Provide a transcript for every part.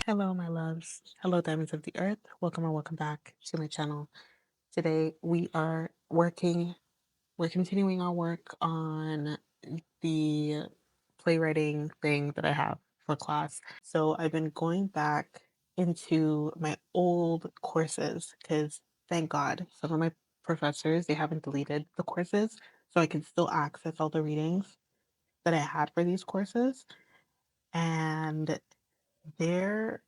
Hello, my loves. Hello, diamonds of the earth. Welcome or welcome back to my channel. Today we're continuing our work on the playwriting thing that I have for class. So I've been going back into my old courses because thank God some of my professors, they haven't deleted the courses, so I can still access all the readings that I had for these courses. And there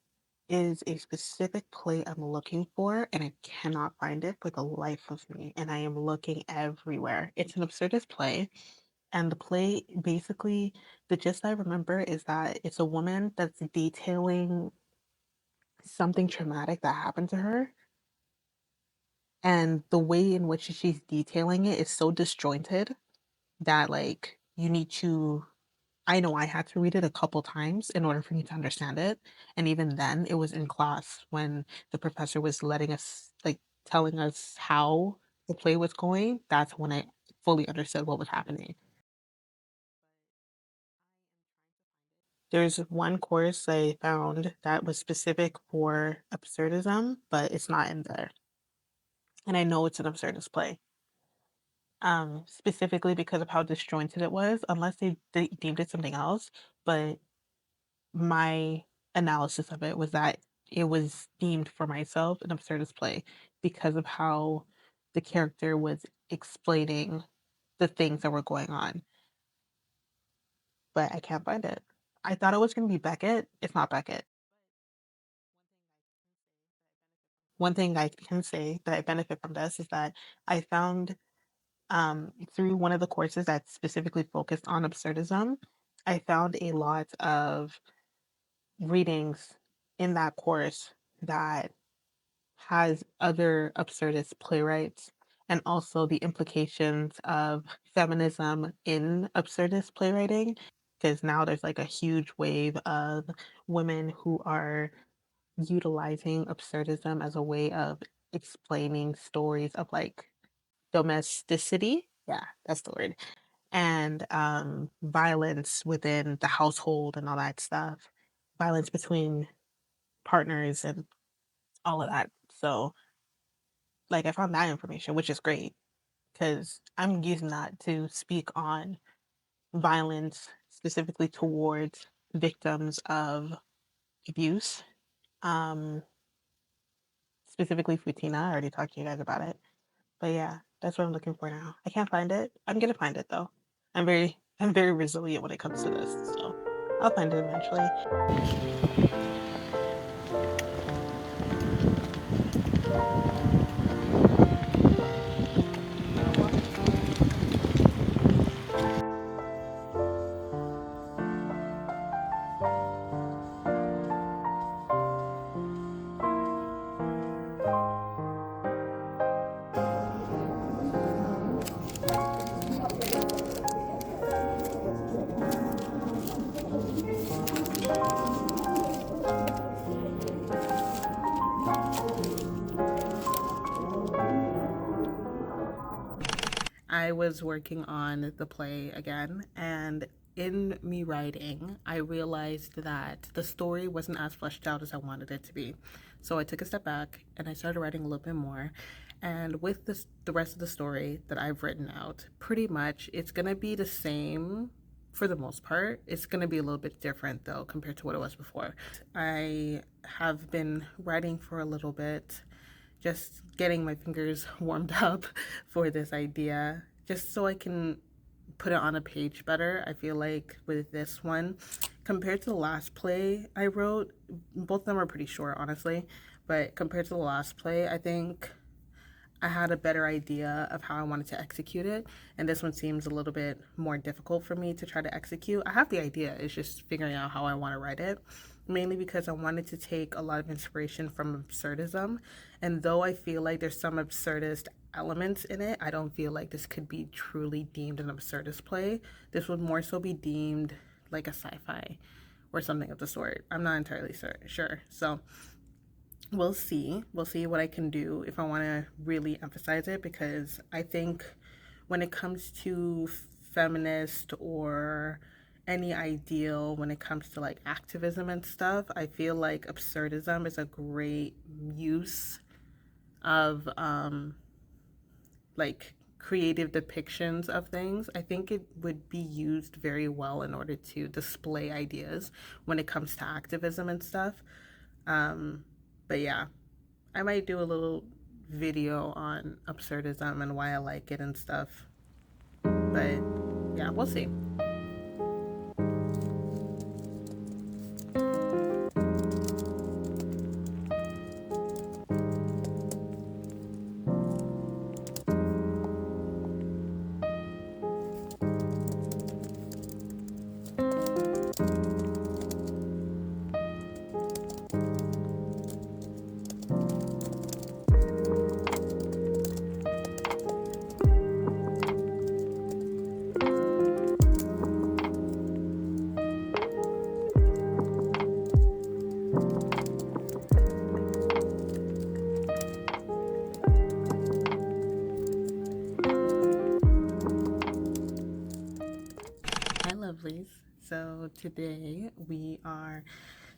is a specific play I'm looking for, and I cannot find it for the life of me. And I am looking everywhere. It's an absurdist play. And the play basically, the gist I remember is that it's a woman that's detailing something traumatic that happened to her. And the way in which she's detailing it is so disjointed that, like, you need to I know I had to read it a couple times in order for me to understand it, and even then, it was in class when the professor was letting us like, telling us how the play was going, that's when I fully understood what was happening. There's one course I found that was specific for absurdism, but it's not in there, and I know it's an absurdist play, specifically because of how disjointed it was, unless they deemed it something else, but my analysis of it was that it was deemed for myself an absurdist play because of how the character was explaining the things that were going on, but I can't find it. I thought it was going to be Beckett. It's not Beckett. One thing I can say that I benefit from this is that I found through one of the courses that's specifically focused on absurdism, I found a lot of readings in that course that has other absurdist playwrights and also the implications of feminism in absurdist playwriting. Because now there's like a huge wave of women who are utilizing absurdism as a way of explaining stories of like domesticity. Yeah, that's the word. And violence within the household and all that stuff, violence between partners and all of that. So, like, I found that information, which is great because I'm using that to speak on violence specifically towards victims of abuse. Um, Specifically Futina. I already talked to you guys about it. But yeah, that's what I'm looking for now. I can't find it. I'm gonna find it though. I'm very resilient when it comes to this, so I'll find it eventually. I was working on the play again, and in me writing, I realized that the story wasn't as fleshed out as I wanted it to be. So I took a step back and I started writing a little bit more. And with this, the rest of the story that I've written out, pretty much it's gonna be the same for the most part. It's gonna be a little bit different though compared to what it was before. I have been writing for a little bit, just getting my fingers warmed up for this idea, just so I can put it on a page better. I feel like with this one, compared to the last play I wrote, both of them are pretty short, honestly, but compared to the last play, I think I had a better idea of how I wanted to execute it, and this one seems a little bit more difficult for me to try to execute. I have the idea, it's just figuring out how I want to write it, mainly because I wanted to take a lot of inspiration from absurdism, and though I feel like there's some absurdist elements in it, I don't feel like this could be truly deemed an absurdist play. This would more so be deemed like a sci-fi or something of the sort. I'm not entirely sure. So we'll see. We'll see what I can do if I want to really emphasize it, because I think when it comes to feminist or any ideal when it comes to like activism and stuff. I feel like absurdism is a great use of like creative depictions of things. I think it would be used very well in order to display ideas when it comes to activism and stuff. But yeah, I might do a little video on absurdism and why I like it and stuff. But yeah, we'll see. Hi, lovelies. So today we are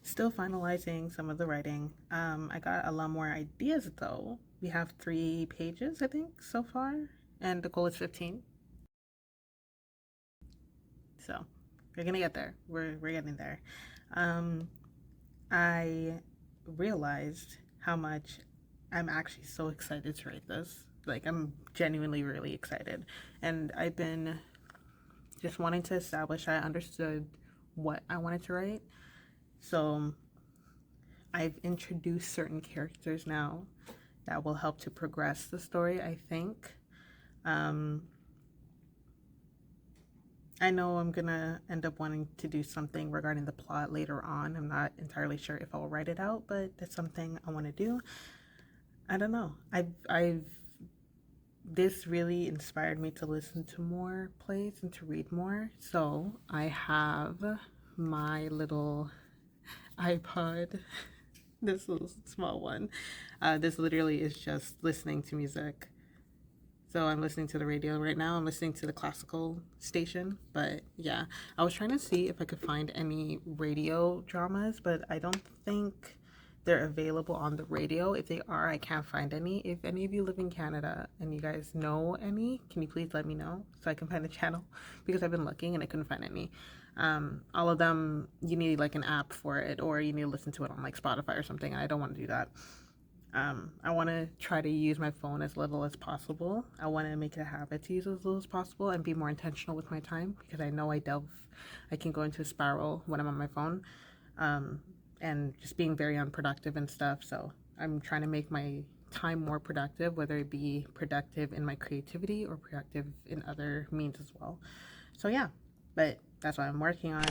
still finalizing some of the writing. I got a lot more ideas though. We have 3 pages, I think, so far, and the goal is 15. So we're gonna get there. We're getting there. Um, I realized how much I'm actually so excited to write this. Like, I'm genuinely really excited, and I've been just wanting to establish I understood what I wanted to write. So I've introduced certain characters now that will help to progress the story, I think. Um, I know I'm gonna end up wanting to do something regarding the plot later on. I'm not entirely sure if I'll write it out, but that's something I want to do. I don't know. I've this really inspired me to listen to more plays and to read more. So I have my little iPod, this little small one. This literally is just listening to music. So I'm listening to the radio right now. I'm listening to the classical station. But yeah, I was trying to see if I could find any radio dramas, but I don't think they're available on the radio. If they are, I can't find any. If any of you live in Canada and you guys know any, can you please let me know so I can find the channel? Because I've been looking and I couldn't find any. All of them, you need like an app for it, or you need to listen to it on like Spotify or something, and I don't want to do that. I want to try to use my phone as little as possible. I want to make it a habit to use as little as possible and be more intentional with my time, because I know I can go into a spiral when I'm on my phone, and just being very unproductive and stuff. So I'm trying to make my time more productive, whether it be productive in my creativity or productive in other means as well. So yeah, but that's what I'm working on.